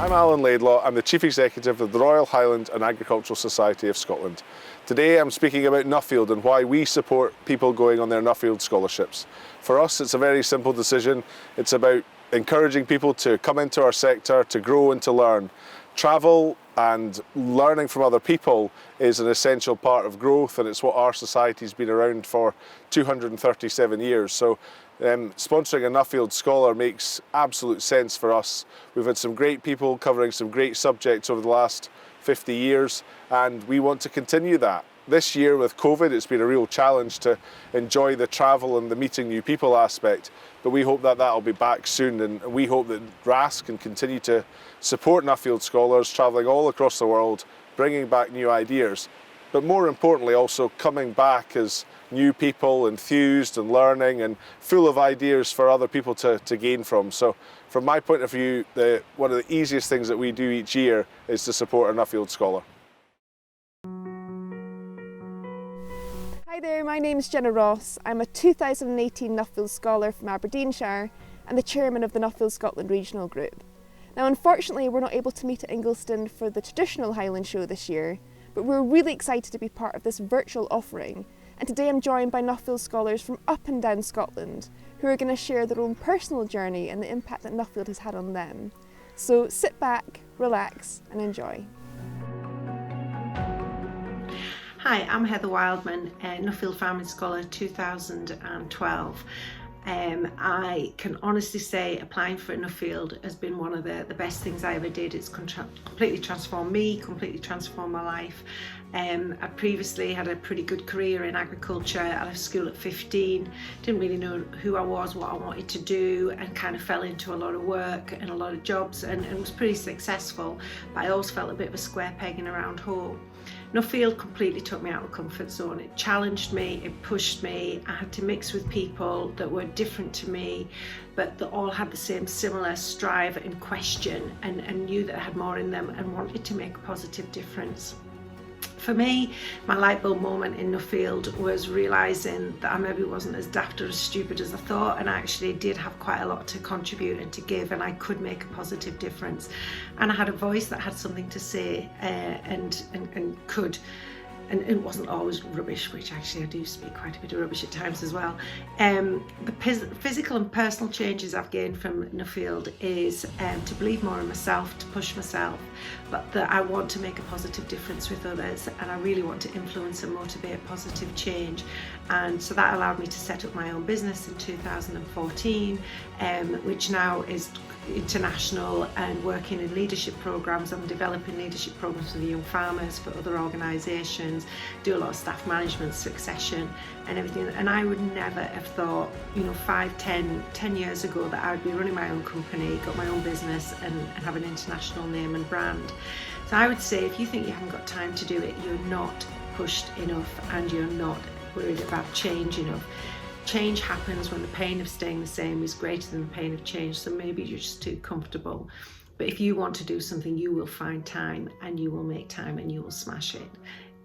I'm Alan Laidlaw. I'm the Chief Executive of the Royal Highland and Agricultural Society of Scotland. Today I'm speaking about Nuffield and why we support people going on their Nuffield scholarships. For us, it's a very simple decision. It's about encouraging people to come into our sector, to grow and to learn. Travel and learning from other people is an essential part of growth, and it's what our society's been around for 237 years. So sponsoring a Nuffield Scholar makes absolute sense for us. We've had some great people covering some great subjects over the last 50 years, and we want to continue that. This year with COVID, it's been a real challenge to enjoy the travel and the meeting new people aspect, but we hope that that'll be back soon, and we hope that RAS can continue to support Nuffield Scholars travelling all across the world, bringing back new ideas, but more importantly also coming back as new people, enthused and learning and full of ideas for other people to gain from. So from my point of view, one of the easiest things that we do each year is to support a Nuffield Scholar. Hi there, my name's Jenna Ross. I'm a 2018 Nuffield Scholar from Aberdeenshire and the chairman of the Nuffield Scotland Regional Group. Now unfortunately we're not able to meet at Ingliston for the traditional Highland show this year, but we're really excited to be part of this virtual offering, and today I'm joined by Nuffield Scholars from up and down Scotland who are going to share their own personal journey and the impact that Nuffield has had on them. So sit back, relax and enjoy. Hi, I'm Heather Wildman, Nuffield Farming Scholar 2012. I can honestly say applying for Nuffield has been one of the best things I ever did. It's completely transformed me, completely transformed my life. I previously had a pretty good career in agriculture. I left school at 15, didn't really know who I was, what I wanted to do, and kind of fell into a lot of work and a lot of jobs and was pretty successful, but I always felt a bit of a square peg in a round hole. Nuffield completely took me out of the comfort zone. It challenged me, it pushed me. I had to mix with people that were different to me, but that all had the same similar strive and question and knew that I had more in them and wanted to make a positive difference. For me, my light bulb moment in Nuffield was realising that I maybe wasn't as daft or as stupid as I thought, and I actually did have quite a lot to contribute and to give, and I could make a positive difference. And I had a voice that had something to say and could. And it wasn't always rubbish, which actually I do speak quite a bit of rubbish at times as well. The physical and personal changes I've gained from Nuffield is to believe more in myself, to push myself, but that I want to make a positive difference with others, and I really want to influence and motivate positive change. And so that allowed me to set up my own business in 2014, which now is international and working in leadership programs. I'm developing leadership programs for the young farmers, for other organisations, do a lot of staff management, succession and everything. And I would never have thought, 5, 10 years ago that I would be running my own company, got my own business and have an international name and brand. So I would say if you think you haven't got time to do it, you're not pushed enough and you're not worried about change enough. Change happens when the pain of staying the same is greater than the pain of change, so maybe you're just too comfortable. But if you want to do something, you will find time and you will make time and you will smash it.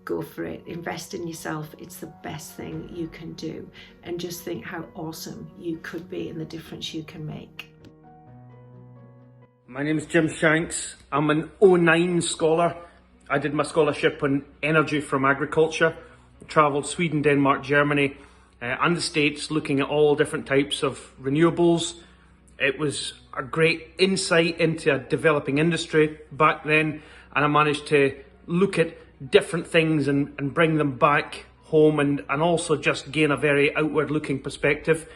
Go for it, invest in yourself, it's the best thing you can do. And just think how awesome you could be and the difference you can make. My name is Jim Shanks. I'm an 09 scholar. I did my scholarship on energy from agriculture. I travelled Sweden, Denmark, Germany, and the States, looking at all different types of renewables. It was a great insight into a developing industry back then, and I managed to look at different things and bring them back home and also just gain a very outward looking perspective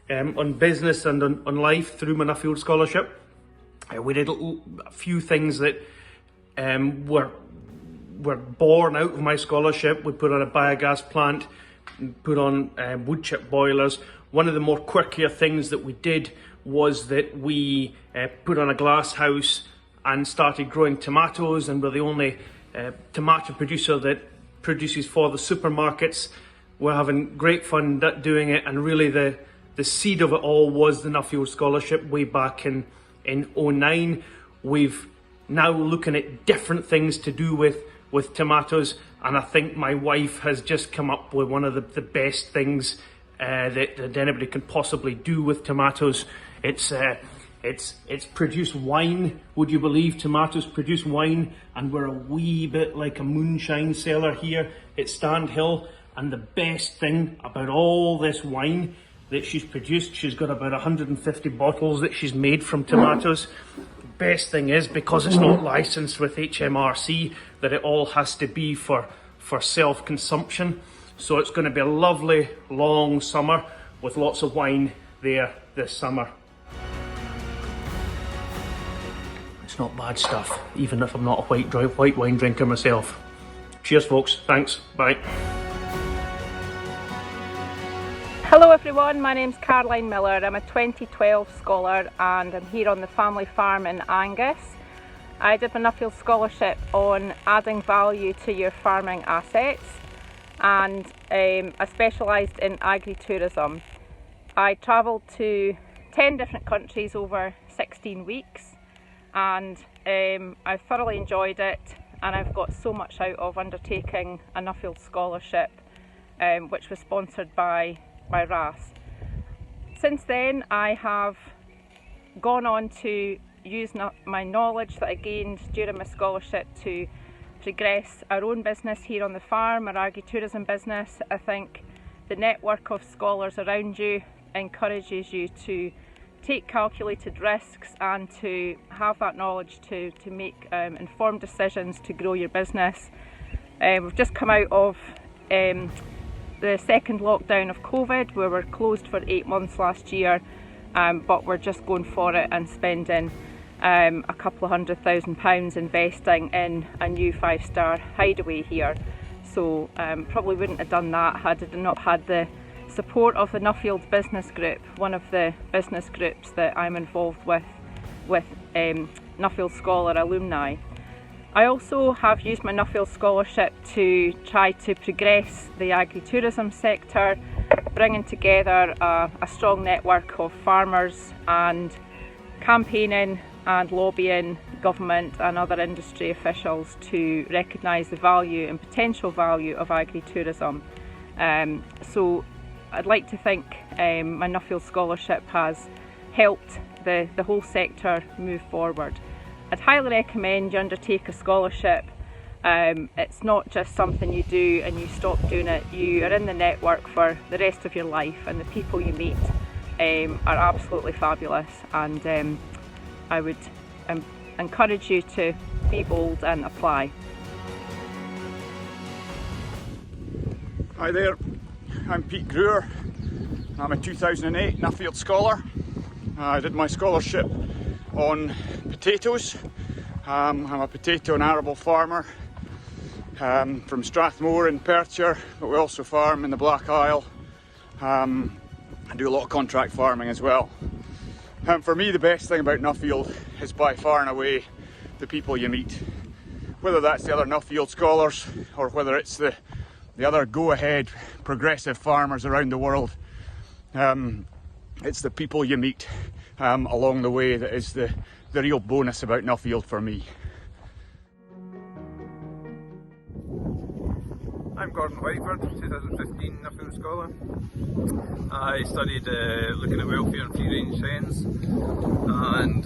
on business and on life through my Nuffield scholarship. We did a few things that were born out of my scholarship. We put on a biogas plant, put on wood chip boilers. One of the more quirkier things that we did was that we put on a glass house and started growing tomatoes, and we're the only tomato producer that produces for the supermarkets. We're having great fun doing it, and really the seed of it all was the Nuffield scholarship way back in 09. We've now looking at different things to do with tomatoes, and I think my wife has just come up with one of the best things that anybody can possibly do with tomatoes. It's It's produced wine. Would you believe tomatoes produce wine? And we're a wee bit like a moonshine cellar here at Standhill. And the best thing about all this wine that she's produced, she's got about 150 bottles that she's made from tomatoes. Best thing is, because it's not licensed with HMRC, that it all has to be for self-consumption. So it's going to be a lovely long summer with lots of wine there this summer. It's not bad stuff, even if I'm not a white wine drinker myself. Cheers folks, thanks, bye. Hello everyone, my name's Caroline Miller. I'm a 2012 scholar and I'm here on the family farm in Angus. I did my Nuffield scholarship on adding value to your farming assets, and I specialised in agri-tourism. I travelled to 10 different countries over 16 weeks and I thoroughly enjoyed it, and I've got so much out of undertaking a Nuffield scholarship which was sponsored by RAS. Since then I have gone on to use my knowledge that I gained during my scholarship to progress our own business here on the farm, our agri-tourism business. I think the network of scholars around you encourages you to take calculated risks and to have that knowledge to make informed decisions to grow your business. We've just come out of the second lockdown of COVID, where we're closed for 8 months last year, but we're just going for it and spending a couple of £100,000 investing in a new 5-star hideaway here. So probably wouldn't have done that had I not had the support of the Nuffield Business Group, one of the business groups that I'm involved with Nuffield Scholar alumni. I also have used my Nuffield scholarship to try to progress the agri-tourism sector, bringing together a strong network of farmers and campaigning and lobbying government and other industry officials to recognise the value and potential value of agri-tourism. So I'd like to think my Nuffield scholarship has helped the whole sector move forward. I'd highly recommend you undertake a scholarship. It's not just something you do and you stop doing it. You are in the network for the rest of your life, and the people you meet are absolutely fabulous, and I would encourage you to be bold and apply. Hi there, I'm Pete Greer. I'm a 2008 Nuffield scholar. I did my scholarship on potatoes. I'm a potato and arable farmer from Strathmore in Perthshire, but we also farm in the Black Isle. I do a lot of contract farming as well. For me, the best thing about Nuffield is by far and away the people you meet. Whether that's the other Nuffield scholars or whether it's the other go-ahead progressive farmers around the world, it's the people you meet along the way that is the real bonus about Nuffield for me. I'm Gordon Whiteford, 2015 Nuffield scholar. I studied looking at welfare and free range hens and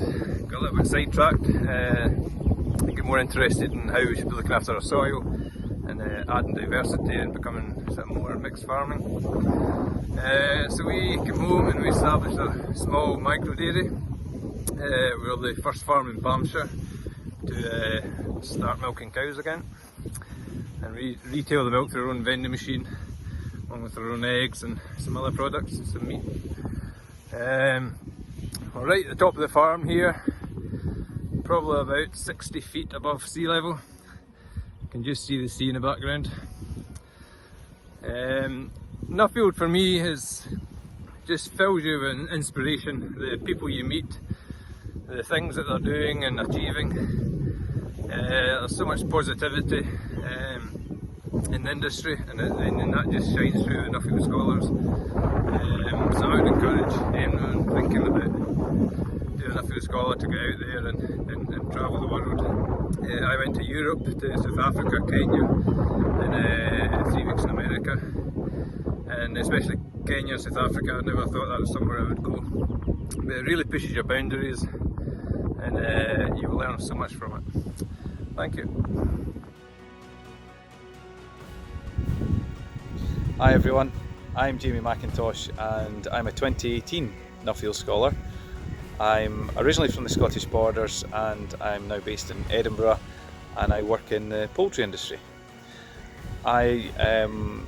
got a little bit sidetracked. I get more interested in how we should be looking after our soil and adding diversity and becoming sort of more mixed farming. So we came home and we established a small micro dairy. We were the first farm in Bamshire to start milking cows again, and we retail the milk through our own vending machine, along with our own eggs and some other products and some meat. We're right at the top of the farm here, probably about 60 feet above sea level. You can just see the sea in the background. Nuffield for me just fills you with inspiration. The people you meet, the things that they're doing and achieving. There's so much positivity in the industry, and that just shines through the Nuffield scholars. So I would encourage anyone thinking about doing a Nuffield scholar to get out there and travel the world. I went to Europe, to South Africa, Kenya, and 3 weeks in America. and especially Kenya, South Africa. I never thought that was somewhere I would go, but it really pushes your boundaries, and you will learn so much from it. Thank you. Hi everyone, I'm Jamie McIntosh and I'm a 2018 Nuffield Scholar. I'm originally from the Scottish Borders and I'm now based in Edinburgh, and I work in the poultry industry. I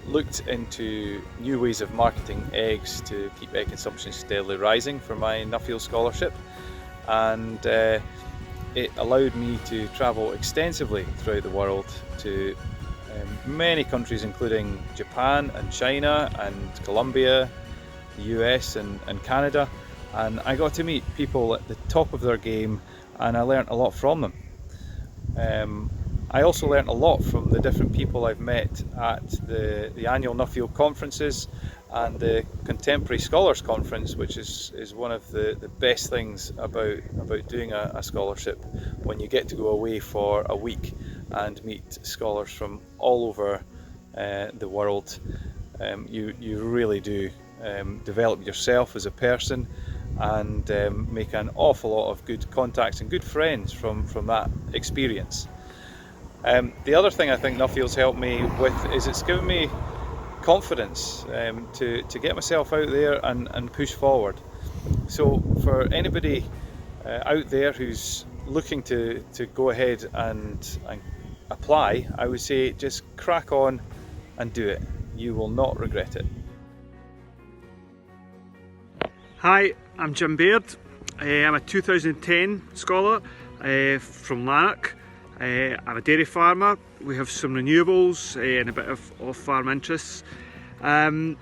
looked into new ways of marketing eggs to keep egg consumption steadily rising for my Nuffield Scholarship, and it allowed me to travel extensively throughout the world to many countries, including Japan and China and Colombia, the US and Canada, and I got to meet people at the top of their game and I learnt a lot from them. I also learnt a lot from the different people I've met at the annual Nuffield conferences and the Contemporary Scholars Conference, which is one of the best things about doing a scholarship, when you get to go away for a week and meet scholars from all over the world. You really do develop yourself as a person and make an awful lot of good contacts and good friends from that experience. The other thing I think Nuffield's helped me with is it's given me confidence to get myself out there and push forward. So for anybody out there who's looking to go ahead and apply, I would say just crack on and do it. You will not regret it. Hi, I'm Jim Baird. I'm a 2010 scholar from Lanark. I'm a dairy farmer. We have some renewables and a bit of off-farm interests. I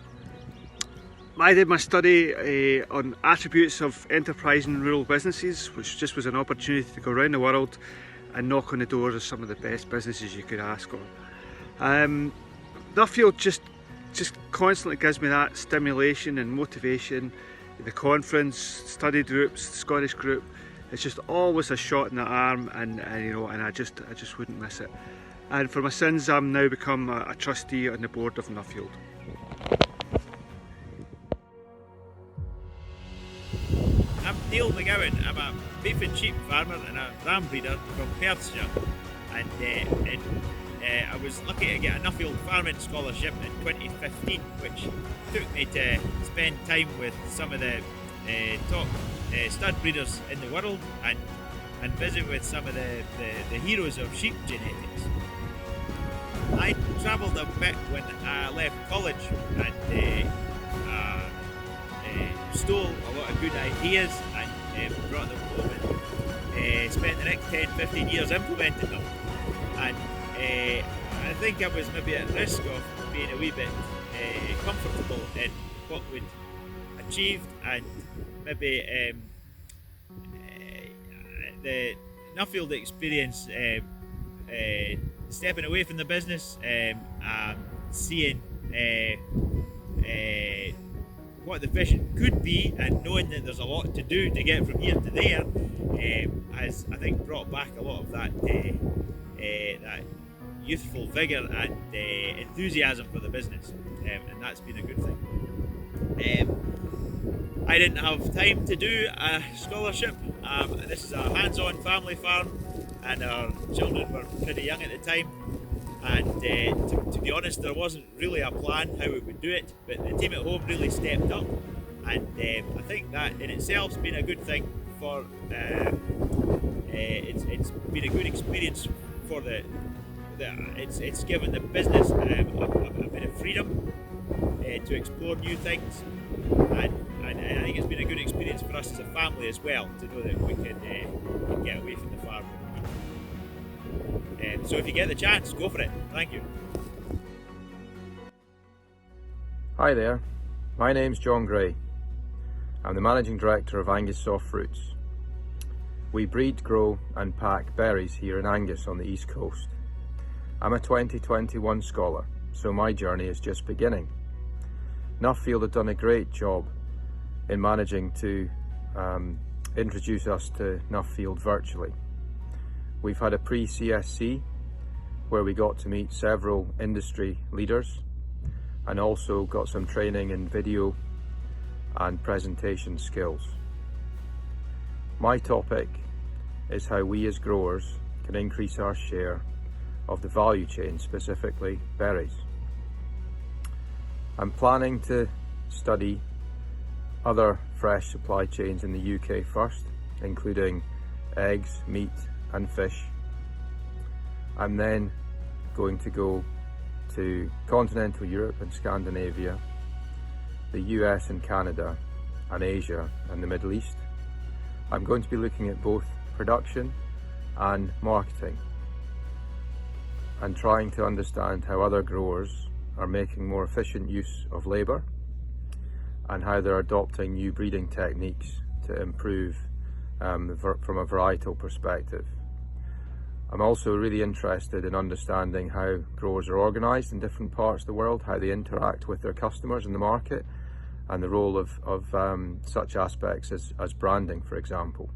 did my study on attributes of enterprising rural businesses, which just was an opportunity to go around the world and knock on the doors of some of the best businesses you could ask on. Nuffield just constantly gives me that stimulation and motivation. The conference, study groups, the Scottish group, it's just always a shot in the arm, and I just wouldn't miss it. And for my sins, I'm now become a trustee on the board of Nuffield. I'm Neil McGowan. I'm a beef and sheep farmer and a ram breeder from Perthshire, and I was lucky to get a Nuffield farming scholarship in 2015, which took me to spend time with some of the top stud breeders in the world and visit with some of the heroes of sheep genetics. I travelled a bit when I left college and stole a lot of good ideas and brought them home and spent the next 10-15 years implementing them. And I think I was maybe at risk of being a wee bit comfortable in what we'd achieved, and maybe the Nuffield experience, stepping away from the business, seeing what the vision could be and knowing that there's a lot to do to get from here to there, has, I think, brought back a lot of that youthful vigour and enthusiasm for the business, and that's been a good thing. I didn't have time to do a scholarship. This is a hands-on family farm and our children were pretty young at the time, and to be honest, there wasn't really a plan how we would do it, but the team at home really stepped up, and I think that in itself's been a good thing for it's been a good experience for it's given the business a bit of freedom to explore new things, and I think it's been a good experience for us as a family as well, to know that we can get away from the farm when we need. So if you get the chance, go for it. Thank you. Hi there, my name's John Gray. I'm the Managing Director of Angus Soft Fruits. We breed, grow and pack berries here in Angus on the East Coast. I'm a 2021 scholar, so my journey is just beginning. Nuffield have done a great job in managing to introduce us to Nuffield virtually. We've had a pre-CSC where we got to meet several industry leaders, and also got some training in video and presentation skills. My topic is how we as growers can increase our share of the value chain, specifically berries. I'm planning to study other fresh supply chains in the UK first, including eggs, meat and fish. I'm then going to go to continental Europe and Scandinavia, the US and Canada, and Asia and the Middle East. I'm going to be looking at both production and marketing and trying to understand how other growers are making more efficient use of labour and how they're adopting new breeding techniques to improve from a varietal perspective. I'm also really interested in understanding how growers are organised in different parts of the world, how they interact with their customers in the market, and the role of such aspects as branding, for example.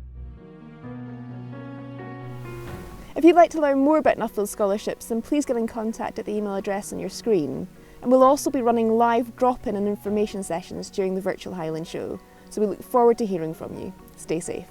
If you'd like to learn more about Nuffield scholarships, then please get in contact at the email address on your screen. And we'll also be running live drop-in and information sessions during the virtual Highland show, so we look forward to hearing from you. Stay safe.